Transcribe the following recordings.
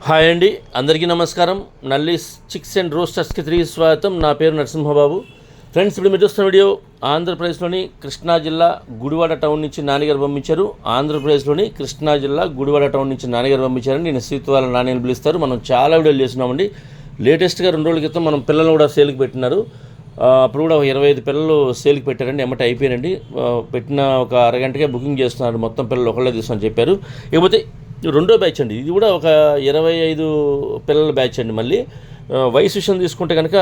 Hi అండి, అందరికీ నమస్కారం. నల్లీస్ చిక్స్ అండ్ రోస్టర్స్కి తిరిగి స్వాగతం. నా పేరు నరసింహబాబు. ఫ్రెండ్స్, ఇప్పుడు మీరు చూస్తున్న వీడియో ఆంధ్రప్రదేశ్లోని కృష్ణా జిల్లా గుడివాడ టౌన్ నుంచి నాన్నగారు పంపించారు. ఆంధ్రప్రదేశ్లోని కృష్ణా జిల్లా గుడివాడ టౌన్ నుంచి నాన్నగారు పంపించారని నేను శ్రీతువాల నాణ్యాన్ని పిలుస్తారు. మనం చాలా వీడియోలు చేస్తున్నామండి. లేటెస్ట్గా 2 రోజుల క్రితం మనం పిల్లలు కూడా సేల్కి పెట్టినారు. అప్పుడు కూడా 25 పిల్లలు సేల్కి పెట్టారండి. ఎమ్మట అయిపోయారండి. పెట్టిన ఒక అరగంటకే బుకింగ్ చేస్తున్నారు. మొత్తం పిల్లలు ఒకళ్ళే తీసుకొని చెప్పారు. ఇకపోతే రెండో బ్యాచ్ అండి. ఇది కూడా ఒక 25 పిల్లల బ్యాచ్ అండి. మళ్ళీ వయసు విషయం తీసుకుంటే కనుక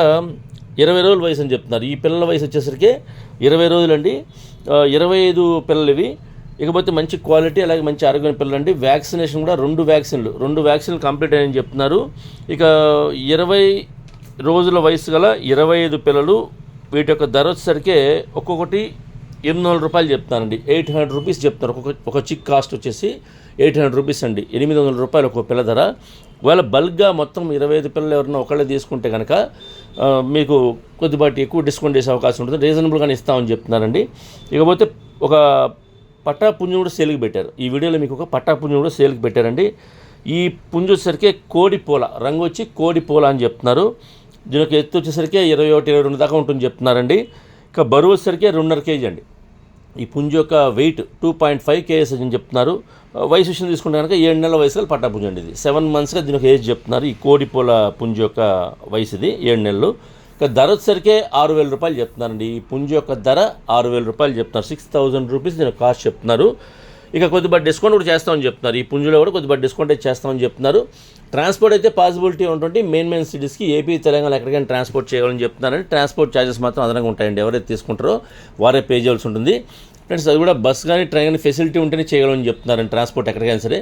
20 రోజుల వయసు అని చెప్తున్నారు. ఈ పిల్లల వయసు వచ్చేసరికి 20 రోజులండి. 25 పిల్లలు ఇవి. ఇకపోతే మంచి క్వాలిటీ అలాగే మంచి ఆరోగ్యమైన పిల్లలు అండి. వ్యాక్సినేషన్ కూడా 2 వ్యాక్సిన్లు కంప్లీట్ అయ్యని చెప్తున్నారు. ఇక 20 రోజుల వయసు గల 25 పిల్లలు. వీటి యొక్క ధర వచ్చేసరికి ఒక్కొక్కటి 800 రూపాయలు చెప్తానండి. 800 రూపీస్ చెప్తున్నారు. ఒక చిక్ కాస్ట్ వచ్చేసి 800 రూపీస్ అండి. 800 రూపాయలు ఒక పిల్ల ధర. ఒకవేళ బల్క్గా మొత్తం 25 పిల్లలు ఎవరైనా ఒకళ్ళే తీసుకుంటే కనుక మీకు కొద్దిపాటి ఎక్కువ డిస్కౌంట్ చేసే అవకాశం ఉంటుంది. రీజనబుల్గానే ఇస్తామని చెప్తున్నారండి. ఇకపోతే ఒక పట్టా పుంజు కూడా సేల్కి పెట్టారు. ఈ వీడియోలో మీకు ఒక పట్టా పుంజు కూడా సేల్కి పెట్టారండి. ఈ పుంజు వచ్చేసరికి కోడిపోల రంగు వచ్చి కోడిపోల అని చెప్తున్నారు. దీని యొక్క ఎత్తు వచ్చేసరికి 21-22 దాకా ఉంటుంది చెప్తున్నారండి. ఇక బరువు వచ్చేసరికి 2.5 కేజీ అండి. ఈ పుంజు యొక్క వెయిట్ 2.5 kgs అని చెప్తున్నారు. వయసు విషయం తీసుకుంటే కనుక 7 నెలల వయసులో పట్టా పుంజు అండి. ఇది 7 monthsగా దీని ఒక ఏజ్ చెప్తున్నారు. ఈ కోడిపోల పుంజు యొక్క వయసు ఇది 7 నెలలు. ఇక ధర వచ్చేసరికి 6,000 రూపాయలు చెప్తున్నారండి. ఈ పుంజు యొక్క ధర 6,000 రూపాయలు చెప్తున్నారు. 6,000 రూపీస్ దీని కాస్ట్ చెప్తున్నారు. ఇక కొద్దిపాటి డిస్కౌంట్ కూడా చేస్తామని చెప్తున్నారు. ఈ పుంజులో కూడా కొద్దిపాటి డిస్కౌంట్ అయితే చేస్తామని చెప్తున్నారు. ట్రాన్స్పోర్ట్ అయితే పాసిబిలిటీ ఉంటుంది. మెయిన్ సిటీస్కి ఏపీ తెలంగాణ ఎక్కడికైనా ట్రాన్స్పోర్ట్ చేయాలని చెప్తున్నారండి. ట్రాన్స్పోర్ట్ ఛార్జెస్ మాత్రం అదనంగా ఉంటాయండి. ఎవరైతే తీసుకుంటారో వారే పే చేయాల్సి ఉంటుంది. ఫ్రెండ్స్, అది కూడా బస్ కానీ ట్రైన్ కానీ ఫెసిలిటీ ఉంటేనే చేయగలని చెప్తున్నారండి ట్రాన్స్పోర్ట్ ఎక్కడికైనా సరే.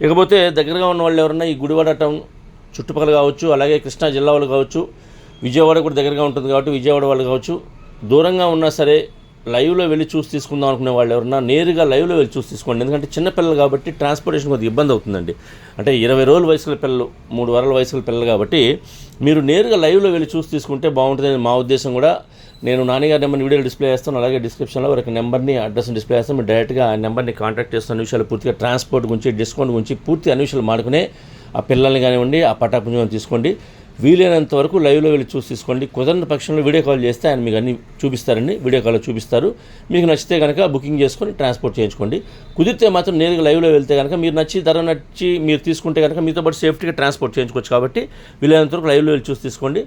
ఇకపోతే దగ్గరగా ఉన్న వాళ్ళు ఎవరన్నా ఈ గుడివాడ టౌన్ చుట్టుపక్కల కావచ్చు, అలాగే కృష్ణా జిల్లా వాళ్ళు కావచ్చు, విజయవాడ కూడా దగ్గరగా ఉంటుంది కాబట్టి విజయవాడ వాళ్ళు కావచ్చు, దూరంగా ఉన్నా సరే లైవ్లో వెళ్ళి చూసి తీసుకుందాం అనుకునే వాళ్ళు ఎవరన్నా నేరుగా లైవ్లో వెళ్ళి చూసి తీసుకోండి. ఎందుకంటే చిన్నపిల్లలు కాబట్టి ట్రాన్స్పోర్టేషన్ కొద్దిగా ఇబ్బంది అవుతుందండి. అంటే 20 రోజుల వయసుల పిల్లలు, 3 వారాల వయసుల పిల్లలు కాబట్టి మీరు నేరుగా లైవ్లో వెళ్ళి చూసి తీసుకుంటే బాగుంటుందని మా ఉద్దేశం కూడా. నేను నాన్నగారి నెంబర్ని వీడియోలో డిస్ప్లే చేస్తాను. అలాగే డిస్క్రిప్షన్లో ఒక నెంబర్ని అడ్రస్ని డిస్ప్లే చేస్తాను. మీరు డైరెక్ట్గా ఆ నెంబర్ని కాంటాక్ట్ చేస్తున్న విషయాలు పూర్తిగా ట్రాన్స్పోర్ట్ గురించి, డిస్కౌంట్ గురించి పూర్తి అన్ని విషయాలు మాడుకునే ఆ పిల్లల్ని కానివ్వండి, ఆ పటాపుంజం తీసుకోండి. వీలైనంత వరకు లైవ్లో వెళ్ళి చూసి తీసుకోండి. కుదరని పక్షంలో వీడియో కాల్ చేస్తే ఆయన మీకు అన్ని చూపిస్తారండి. వీడియో కాల్లో చూపిస్తారు. మీకు నచ్చితే కనుక బుకింగ్ చేసుకొని ట్రాన్స్పోర్ట్ చేయించుకోండి. కుదిరితే మాత్రం నేరుగా లైవ్లో వెళ్తే కనుక మీరు ధర నచ్చి మీరు తీసుకుంటే కనుక మీతో పాటు సేఫ్టీగా ట్రాన్స్పోర్ట్ చేయించుకోవచ్చు. కాబట్టి వీలైనంత వరకు లైవ్లో వెళ్ళి చూసి తీసుకోండి.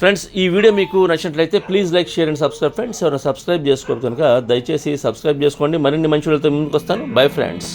ఫ్రెండ్స్, ఈ వీడియో మీకు నచ్చినట్లయితే please like, share and subscribe. Friends, ఎవరైనా సబ్స్క్రైబ్ చేసుకోవాలి కనుక దయచేసి సబ్స్క్రైబ్ చేసుకోండి. మరిన్ని మంచి వీడియోలతో ముందుకు వస్తాను. Bye friends.